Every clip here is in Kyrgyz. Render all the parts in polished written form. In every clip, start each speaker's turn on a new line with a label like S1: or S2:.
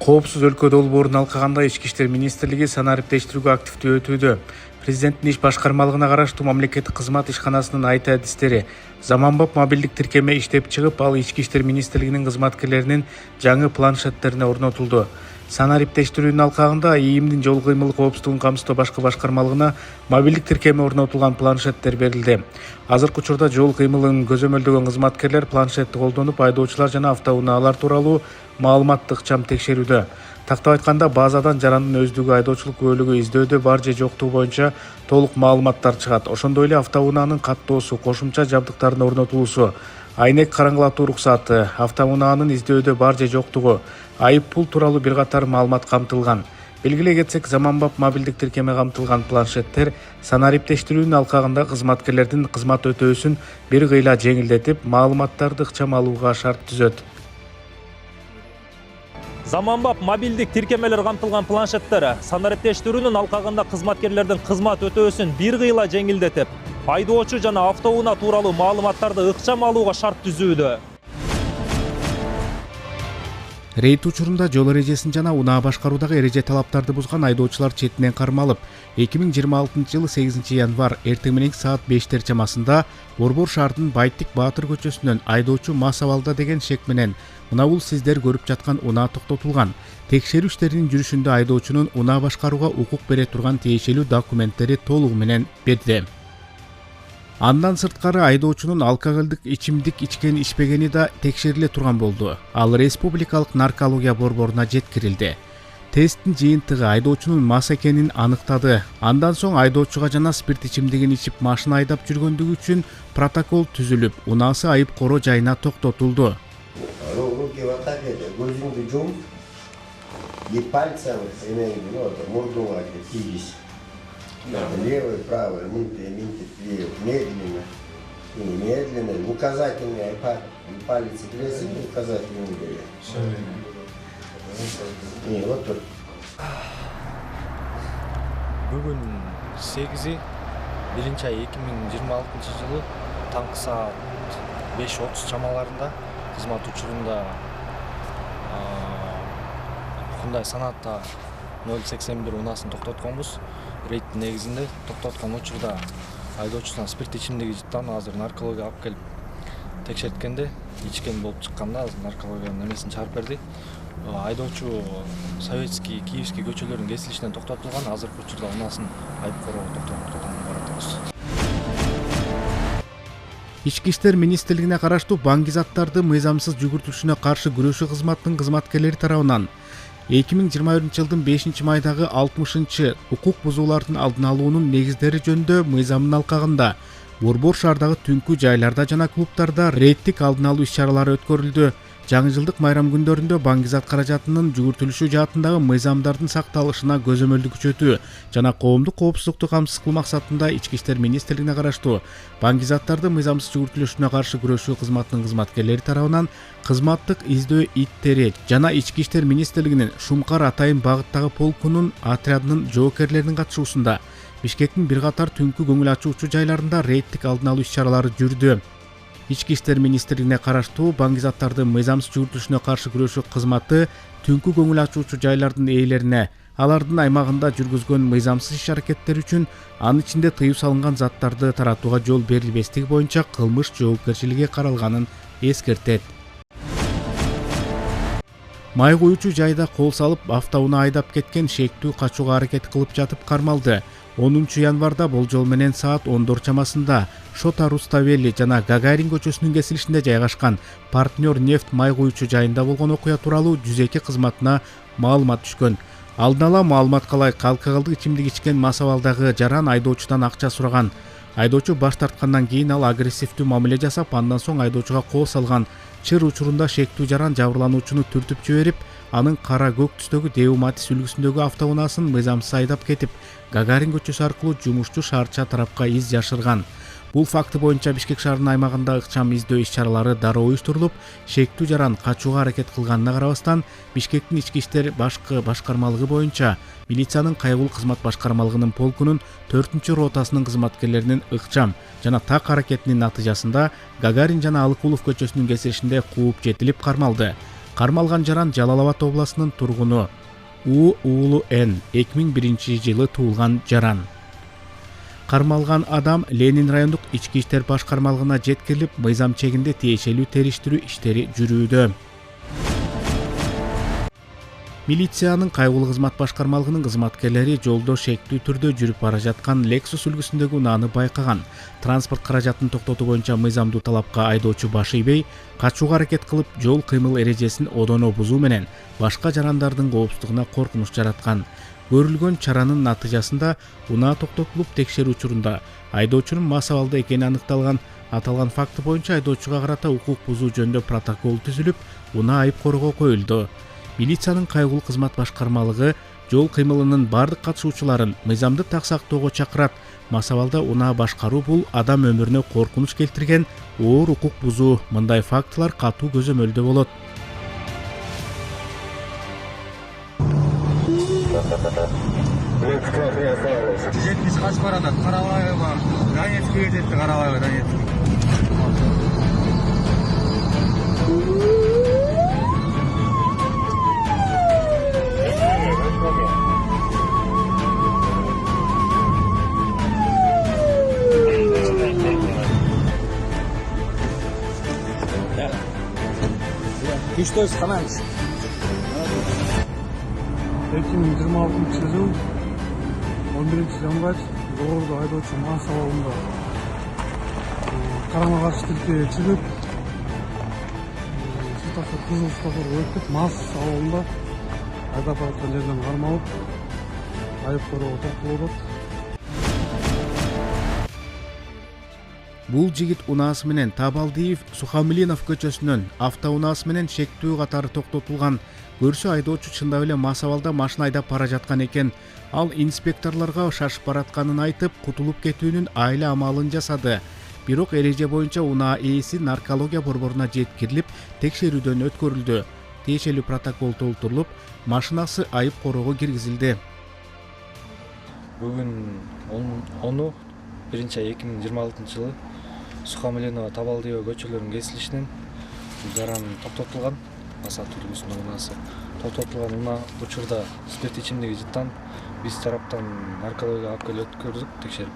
S1: Коопсуз өлкө долбоорун алкаганда Ички иштер министрлиги санариптештирүүгө активдүү өтүүдө. Президенттин иш башкармалыгына караштуу мамлекеттик кызмат ишканасынын айта адистери заманбап мобилдик тиркеме иштеп чыгып, ал Ички иштер министрлигинин кызматкерлеринин жаңы планшеттерине орнотулду. Санариптештирүүнүн алкагында ИИМдин жол кыймыл коопсуздугун камсыздоо башкы башкармалыгына мобилдик тиркеме орнотулган планшеттер берилди. Азыркы учурда жол кыймылын көзөмөлдөгөн кызматкерлер планшетти колдонуп, айдоочулар жана автоунаалар тууралуу маалыматты ыкчам текшерүүдө. Тактап айтканда, базадан жарандын өздүгү, айдоочулук күбөлүгү, издөөдө бар же жоктугу боюнча толук маалыматтар чыгат. Ошондой эле автоунаанын каттоосу, кошумча жабдыктардын орнотулуусу, айнек караңгылатуу уруксаты, автоунаанын издөөдө бар же жоктугу, айып пул тууралуу бир катар маалымат камтылган. Белгилей кетсек, заманбап мобилдик тиркеме камтылган планшеттер санариптештирүүнүн алкагында кызматкерлердин кызмат өтөөсүн бир кыйла жеңилдетип, маалыматтарды ыкчам алууга шарт түзөт.
S2: Заманбап мобилдик тиркемелер камтылган планшеттер санариптештирүүнүн алкагында кызматкерлердин кызмат өтөөсүн бир кыйла жеңилдетип, айдоочу жана автоунаа тууралуу маалыматтарды ыкчам алууга шарт түзүүдө.
S1: Рейд учурунда жол эрежесин жана унаа башкаруудагы эреже талаптарды бузган айдоочулар четинен кармалып, 2026-жылы 8 январ эртең менен саат 5 чамасында Борбор шаардын Байтик Баатыр көчөсүнөн айдоочу мас абалда деген шек менен мына бул сиздер көрүп жаткан унаа токтотулган. Текшерүү иштеринин жүрүшүндө айдоочунун унаа башкарууга укук бере турган тиешелүү документтери толугу менен берди. Андан сырткары айдоочунун алкоголдук ичимдик ичкен ичпегени да текшериле турган болду. Ал Республикалык наркология борборуна жеткирилди. Тесттин жыйынтыгы айдоочунун мас экенин аныктады. Андан соң айдоочуга жана спирт ичимдигин ичип машина айдап жүргөндүгү үчүн протокол түзүлүп, унаасы айып коро жайына токтотулду.
S3: Руки вот так это, грузинный джум, и пальцем, мордуна, кигись. Левый, правый, вверх, медленно. И медленно, указательный палец лезет, указательный вверх. И вот тут.
S4: Бүгүн 8-1 ай 2026-жылы таңкы саат 5:30 чамаларында кызмат учурунда Hyundai Sonata 081 унаасын токтотконбуз. Рейдтин негизинде токтоткон учурда айдоочусуна спирт ичимдиги жыттан азыр наркология алып келип текшерткенде ичкен болуп чыкканда азыр наркологиянын немесин чыгарып берди. Айдоочу Советский, Киевский көчөлөрүнүн кесилишинен токтотулган, азыркы учурда унаасын айып коро токтотконун баратабыз.
S1: Ички иштер министрлигине караштуу баңгизаттарды мыйзамсыз жүгүртүлүшүнө каршы күрөшүү кызматынын кызматкерлери тарабынан 2021-жылдын 5-майдагы 60-чы укук бузуулардын алдын алуунун негиздери жөнүндө мыйзамдын алкагында Борбор шаардагы түнкү жайларда жана клубтарда рейдтик алдын алуу иш-чаралары өткөрүлдү. Жаңы жылдык майрам күндөрүндө баңгизат каражатынын жүгүртүлүшү жаатындагы мыйзамдардын сакталышына көзөмөлдү күчөтүү жана коомдук коопсуздукту камсыз кылуу максатында Ички иштер министрлигине караштуу баңгизаттарды мыйзамсыз жүгүртүлүшүнө каршы күрөшүү кызматынын кызматкерлери тарабынан кызматтык издөө иттери жана Ички иштер министрлигинин Шумкар Атайын багыттагы полкунун отрядынын жоокерлеринин катышуусунда Бишкектин бир катар түнкү көңүл ачуучу жайларында рейдтик алдын алуу иш-чаралары жүрдү. Ички иштер министрлигине караштуу баңгизаттардын мыйзамсыз жүгүртүлүшүнө каршы күрөшүү кызматы түнкү көңүл ачуучу жайлардын ээлерине алардын аймагында жүргүзгөн мыйзамсыз иш-аракеттери үчүн анын ичинде тыюу салынган заттарды таратууга жол берилбестиги боюнча кылмыш жоопкерчилиги каралганын эскертет. Май куючу жайда кол салып автоунаа айдап кеткен шектүү качууга аракет кылып жатып кармалды. 10 январда болжол менен саат 14 чамасында Шота Руставели жана Гагарин көчөсүнүн кесилишинде жайгашкан Партнер нефть май куючу жайында болгон окуя тууралуу 102 кызматына маалымат түшкөн. Алдын ала маалыматка ылайык алкоголдук ичимдик ичкен мас абалдагы жаран айдоочудан акча сураган. Айдоочу баш тарткандан кийин ал агрессивдүү мамиле жасап, андан соң айдоочуга кол салган. Чыр учурунда шектүү жаран жабырлануучуну түртүп жиберип, анын кара көк түстөгү Деуматис үлгүсүндөгү автоунаасын мыйзамсыз айдап кетип, Гагарин көчөсү аркылуу жумушчу шаарча тарапка из жашырган. Бул факты боюнча Бишкек шаарынын аймагында ыкчам издөө иш-чаралары дароо уюштурулуп, шектүү жаран качууга аракет кылганына карабастан, Бишкектин ички иштер башкы башкармалыгы боюнча милициянын кайгылуу кызмат башкармалыгынын полкунун 4-ротасынын кызматкерлеринин ыкчам жана так аракетинин натыйжасында Гагарин жана Алыкулов көчөсүнүн кесилишинде кууп жетилип кармалды. Кармалган жаран Жалал Абад областынын тургуну уулу Н 2001-жылы туулган жаран. Кармалган адам Ленин райондук ички иштер башкармалыгына жеткирилип, мыйзам чегинде тиешелүү териштирүү иштери жүрүүдө. Милициянын кайгылуу кызмат башкармалыгынын кызматкерлери жолдо шектүү түрдө жүрүп бара жаткан Lexus үлгүсүндөгү унааны байкаган. Транспорт каражатын токтотуу боюнча мыйзамдуу талапка айдоочу баш ийбей, качууга аракет кылып, жол кыймыл эрежесин одоно бузуу менен башка жарандардын коопсуздугуна коркунуч жараткан. Көрүлгөн чаранын натыйжасында унаа токтотулуп, текшерүү учурунда айдоочунун мас абалда экени аныкталган. Аталган факты боюнча айдоочуга карата укук бузуу жөнүндө протокол түзүлүп, унаа айып коргоо коюлду. Милициянын кайгылуу кызмат башкармалыгы жол кыймылынын бардык катышуучуларын мыйзамды так сактоого чакырат. Мас абалда унаа башкаруу бул адам өмүрүнө коркунуч келтирген оор укук бузуу. Мындай фактылар катуу көзөмөлдө болот.
S5: Жетmiş kaç parada? Karabağ'a var. Donetsk'e gitti Karabağ'a Donetsk'e.
S4: Güçlüyüz kanalız.
S6: 2026 yıl 11 yanvar Doğru'da aydoçu mağaz alanında karama karşı Türkiye'ye çıkıp Sıtafır, Kızıl Sıtafır ötüp mağaz alanında ayda aparatkan yerden karmalıp ayıp koruğa toplu olup.
S1: Бул жигит унаасы менен Табалдиев Сухамилинов көчөсүнөн автоунаасы менен шектүү катары токтотулган. Көрсө айдоочу чындап эле мас абалда машина айдап бара жаткан экен. Ал инспекторлорго шашып баратканын айтып, кутулуп кетүүнүн айла амалын жасады. Бирок эреже боюнча унаа ээси наркология борборуна жеткирилип, текшерүүдөн өткөрүлдү. Тиешелүү протокол толтурулуп, машинасы айып короого киргизилди.
S4: Бүгүн 10/1/2026 Сухамилинова Табалдиева көчөлөрүнүн кесилишинен жаран токтотулган. Асат үлгүсүнүн унаасы токтотулган. Унаа учурда спирт ичимдиги жыттан биз тараптан наркология алып келип өткөрдүк, текшерип.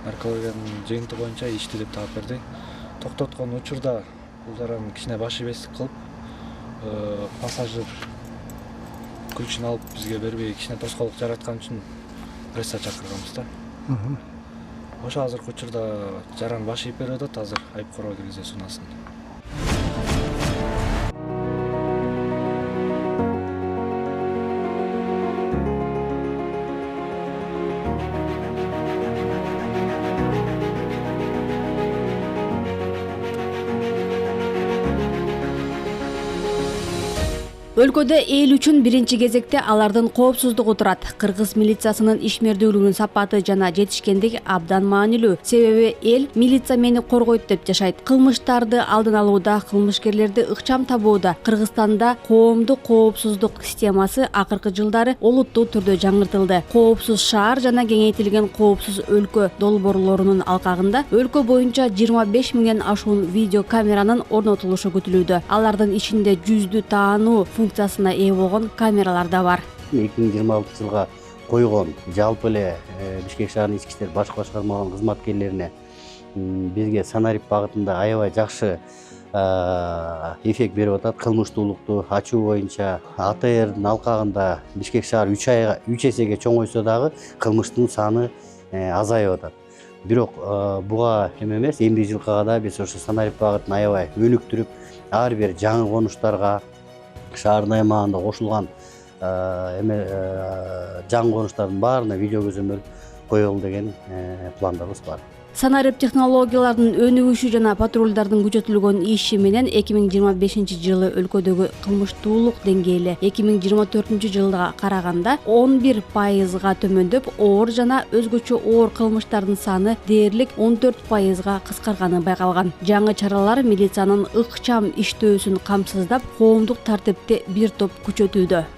S4: Наркологиянын жыйынты боюнча ичти деп таап берди. Токтоткон учурда бул жаран кичине баш ийбестик кылып, пассажир күчүн алып бизге бербей кичине тоскоолдук жараткан үчүн пресса чакырганбыз да. Ошо азыркы учурда жаран баш ийип берип атат, азыр айып короо киргизебиз унаасын.
S7: Өлкөдө эл үчүн биринчи кезекте алардын коопсуздугу турат. Кыргыз милициясынын ишмердүүлүгүнүн сапаты жана жетишкендиги абдан маанилүү. Себеби эл милиция мени коргойт деп жашайт. Кылмыштарды алдын алууда, кылмышкерлерди ыкчам табууда Кыргызстанда коомдук коопсуздук системасы акыркы жылдары олуттуу түрдө жаңыртылды. Коопсуз шаар жана кеңейтилген коопсуз өлкө долбоорлорунун алкагында өлкө боюнча 25 миңден ашуун видео камеранын орнотулушу күтүлүүдө. Алардын ичинде жүздү таануу функциясына ээ болгон камералар да бар.
S8: 2026 жылга койгон жалпы эле Бишкек шаарынын ички иштер баш башкармалыгынын кызматкерлерине бизге Санарип багытында аябай жакшы эффект берип атат. Кылмыштуулукту ачуу боюнча АТРдин алкагында Бишкек шаар 3 эсеге чоңойсо дагы кылмыштын саны азайып атат. Бирок буга эмес, эмгек жылкыга да биз ошо Санарип багытын аябай өнүктүрүп, ар бир жаңы конуштарга шаардын аймагында кошулган жаңы конуштардын баарына видео көзөмөл коелу деген пландарыбыз бар.
S7: Санарип технологиялардын өнүгүшү жана патрулдардын күчөтүлгөн иши менен 2025 жылы өлкөдөгү кылмыштуулук деңгээли 2024 жылга караганда 11%га төмөндөп, оор жана өзгөчө оор кылмыштардын саны дээрлик 14%га кыскарганы байкалган. Жаңы чаралар милициянын ыкчам иштөөсүн камсыздап, коомдук тартипти бир топ күчөтүүдө.